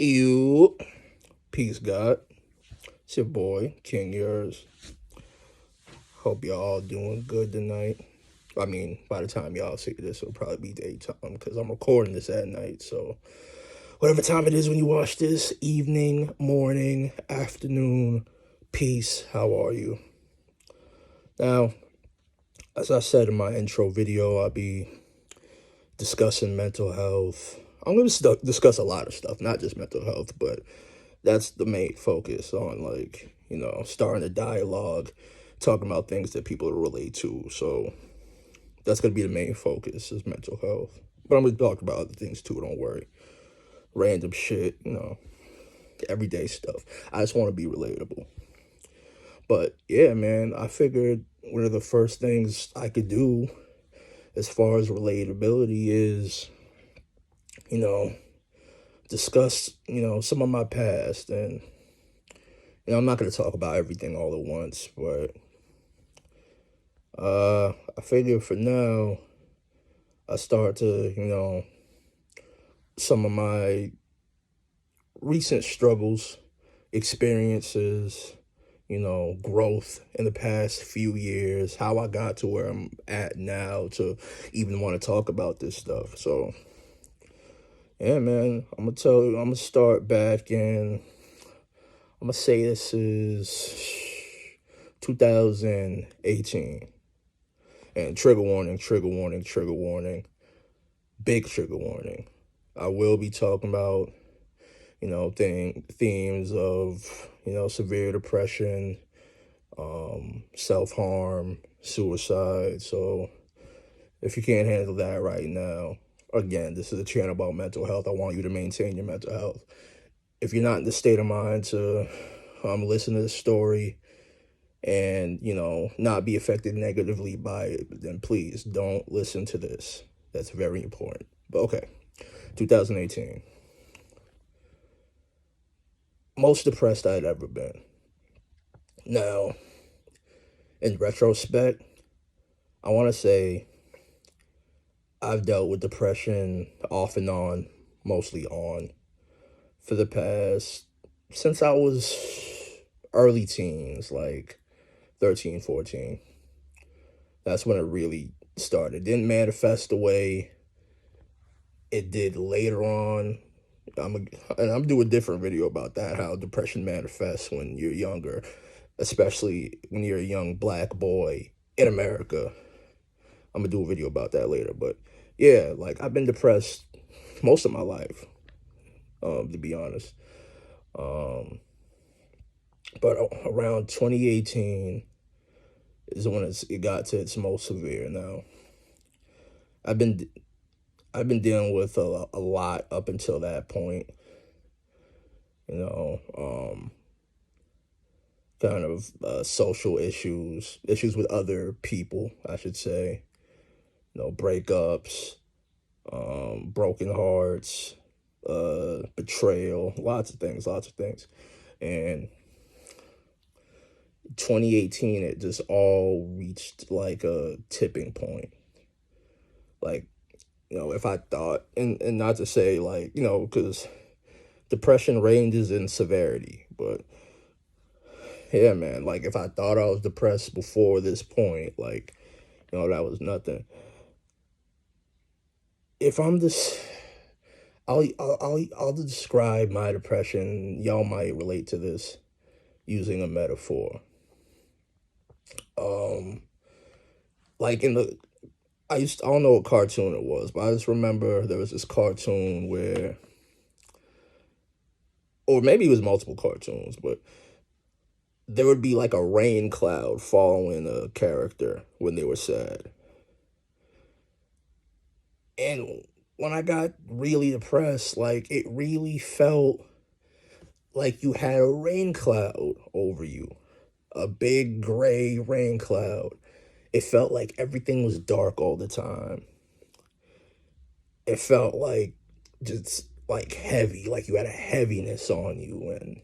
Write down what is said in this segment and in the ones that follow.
You, peace, God. It's your boy, King Yours. Hope y'all all doing good tonight. I mean, by the time y'all see this, it'll probably be daytime because I'm recording this at night. So, whatever time it is when you watch this, evening, morning, afternoon, peace, how are you? Now, as I said in my intro video, I'll be discussing mental health. I'm going to discuss a lot of stuff, not just mental health, but that's the main focus on, like, starting a dialogue, talking about things that people relate to. So that's going to be the main focus is mental health. But I'm going to talk about other things too, don't worry. Random shit, everyday stuff. I just want to be relatable. But yeah, man, I figured one of the first things I could do as far as relatability is, discuss, some of my past. And, I'm not going to talk about everything all at once, but I figure for now, I start to, some of my recent struggles, experiences, growth in the past few years, how I got to where I'm at now to even want to talk about this stuff. So, yeah, man, I'm going to start back in, I'm going to say this is 2018. And trigger warning, trigger warning, trigger warning, big trigger warning. I will be talking about, themes of, severe depression, self-harm, suicide. So if you can't handle that right now, again, this is a channel about mental health. I want you to maintain your mental health. If you're not in the state of mind to listen to this story and, not be affected negatively by it, then please don't listen to this. That's very important. But okay, 2018. Most depressed I'd ever been. Now, in retrospect, I want to say I've dealt with depression off and on, mostly on, for the past, since I was early teens, like 13, 14. That's when it really started. It didn't manifest the way it did later on. I'm doing a different video about that, how depression manifests when you're younger, especially when you're a young black boy in America. I'm gonna do a video about that later. But yeah, like I've been depressed most of my life, to be honest. But around 2018 is when it got to its most severe. Now, I've been I've been dealing with a lot up until that point. You know, kind of social issues with other people, I should say. Breakups, broken hearts, betrayal, lots of things. And 2018, it just all reached like a tipping point. Like, if I thought, and not to say like, because depression ranges in severity, but yeah, man, like if I thought I was depressed before this point, like, that was nothing. If I'm just, I'll describe my depression. Y'all might relate to this using a metaphor. Like I don't know what cartoon it was, but I just remember there was this cartoon where, or maybe it was multiple cartoons, but there would be like a rain cloud following a character when they were sad. And when I got really depressed, like it really felt like you had a rain cloud over you, a big gray rain cloud. It felt like everything was dark all the time. It felt like just like heavy, like you had a heaviness on you. And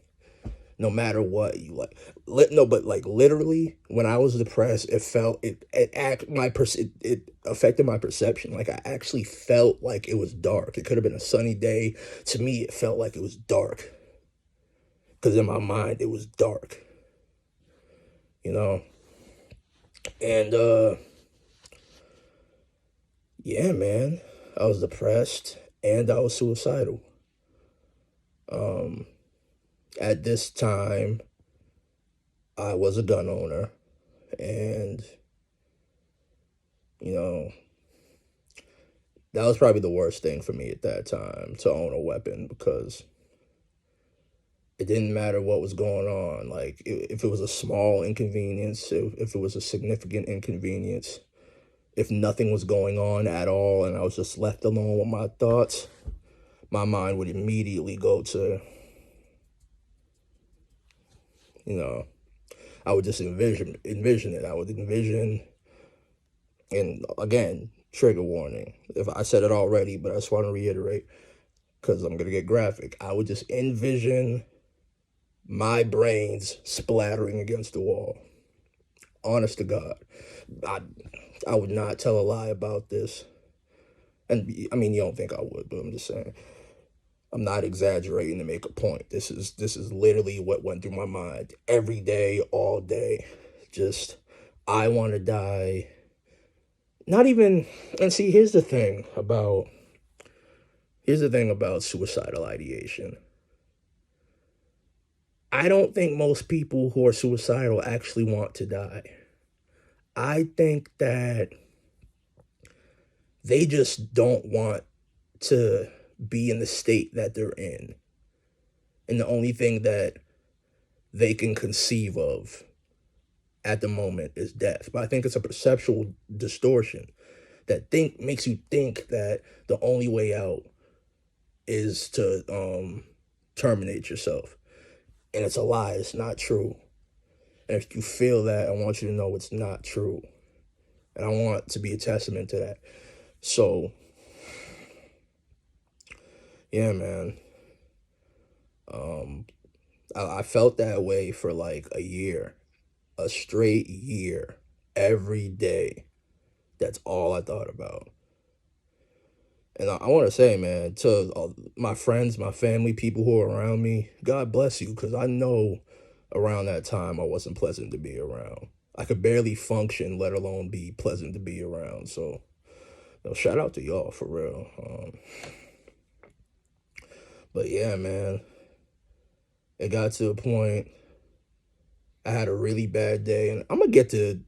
no matter what you like. No, but like literally, when I was depressed, it affected my perception. Like I actually felt like it was dark. It could have been a sunny day. To me, it felt like it was dark because in my mind it was dark, you know. And yeah, man, I was depressed and I was suicidal. At this time, I was a gun owner, and you know, that was probably the worst thing for me at that time, to own a weapon, because it didn't matter what was going on. Like, if it was a small inconvenience, if it was a significant inconvenience, if nothing was going on at all and I was just left alone with my thoughts, my mind would immediately go to, you know, I would just envision it. I would envision, and again, trigger warning. If I said it already, but I just want to reiterate, because I'm gonna get graphic. I would just envision my brains splattering against the wall. Honest to God, I I would not tell a lie about this. And I mean, you don't think I would, but I'm just saying. I'm not exaggerating to make a point. This is literally what went through my mind every day, all day. Just, I want to die. Not even, and see, here's the thing about suicidal ideation. I don't think most people who are suicidal actually want to die. I think that they just don't want to be in the state that they're in. And the only thing that they can conceive of at the moment is death. But I think it's a perceptual distortion that makes you think that the only way out is to terminate yourself. And it's a lie. It's not true. And if you feel that, I want you to know it's not true. And I want to be a testament to that. So, yeah, man. I felt that way for like a year, a straight year, every day. That's all I thought about. And I want to say, man, to my friends, my family, people who are around me, God bless you, because I know around that time I wasn't pleasant to be around. I could barely function, let alone be pleasant to be around. So, shout out to y'all for real. But yeah, man, it got to a point. I had a really bad day, and I'm gonna get to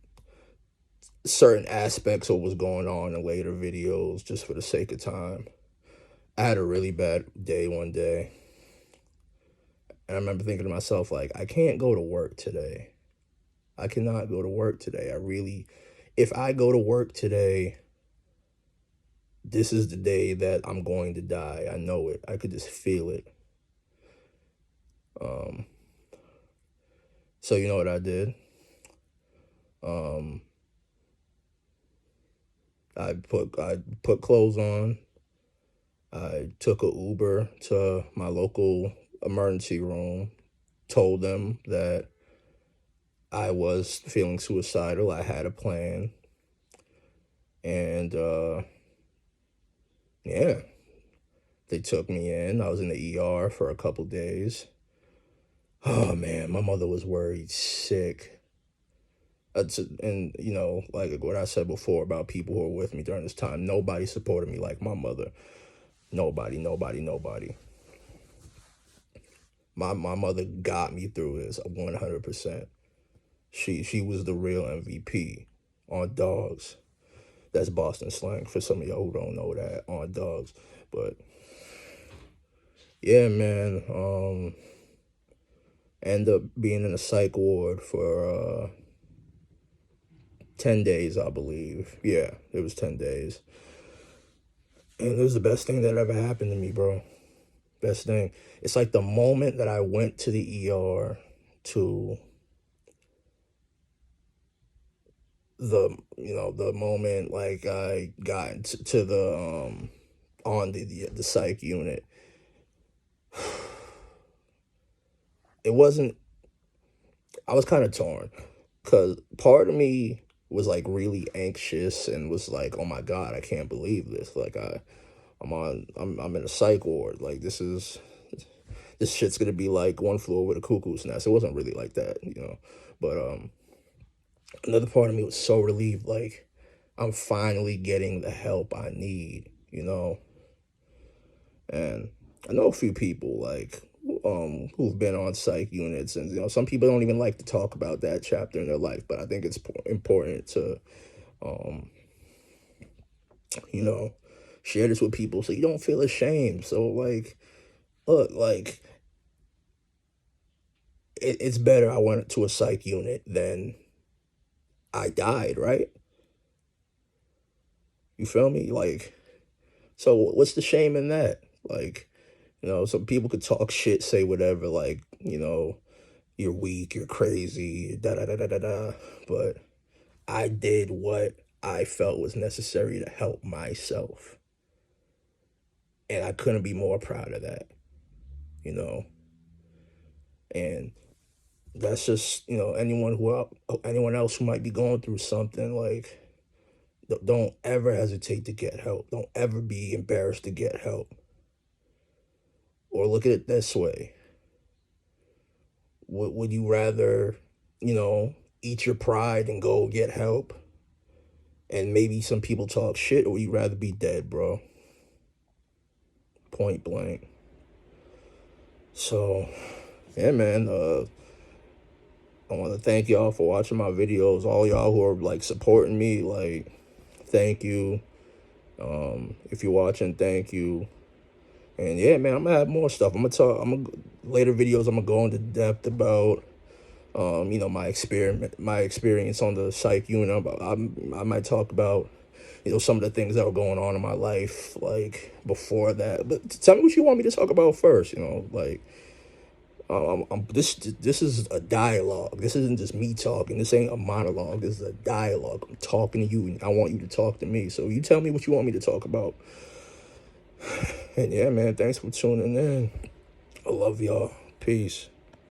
certain aspects of what was going on in later videos just for the sake of time. I had a really bad day one day, and I remember thinking to myself, like, I can't go to work today. I cannot go to work today. If I go to work today, this is the day that I'm going to die. I know it. I could just feel it. So you know what I did? I put clothes on. I took a Uber to my local emergency room, told them that I was feeling suicidal. I had a plan. And yeah, they took me in. I was in the ER for a couple days. Oh man, my mother was worried sick. And like what I said before about people who were with me during this time, nobody supported me like my mother. Nobody. My mother got me through this 100%. She was the real MVP on dogs. That's Boston slang for some of y'all who don't know that, on dogs. But yeah, man, end up being in a psych ward for 10 days, I believe. Yeah, it was 10 days. And it was the best thing that ever happened to me, bro. Best thing. It's like the moment that I went to the ER to the moment like I got to the on the psych unit, it wasn't, I was kind of torn because part of me was like really anxious and was like, oh my God, I can't believe this. Like I'm in a psych ward. Like this shit's gonna be like One Flew Over the Cuckoo's Nest. It wasn't really like that, you know. But another part of me was so relieved, like I'm finally getting the help I need, you know. And I know a few people like who've been on psych units, and you know some people don't even like to talk about that chapter in their life, but I think it's important to you know share this with people so you don't feel ashamed. So like, look, like it's better I went to a psych unit than I died, right? You feel me? Like, so what's the shame in that? Like, you know, some people could talk shit, say whatever, like, you know, you're weak, you're crazy, da da da da da da. But I did what I felt was necessary to help myself. And I couldn't be more proud of that, you know. And that's just, you know, anyone else who might be going through something, like, don't ever hesitate to get help. Don't ever be embarrassed to get help. Or look at it this way. Would you rather, you know, eat your pride and go get help? And maybe some people talk shit, or would you rather be dead, bro? Point blank. So, yeah, man. I want to thank y'all for watching my videos. All y'all who are like supporting me, like, thank you. If you're watching, thank you. And yeah, man, I'm gonna have more stuff. Later videos. I'm gonna go into depth about, you know, my experience on the psych unit. I might talk about, you know, some of the things that were going on in my life, like before that. But tell me what you want me to talk about first. You know, like, this is a dialogue. This isn't just me talking. This ain't a monologue. This is a dialogue. I'm talking to you, and I want you to talk to me. So you tell me what you want me to talk about. And yeah, man, thanks for tuning in. I love y'all. Peace.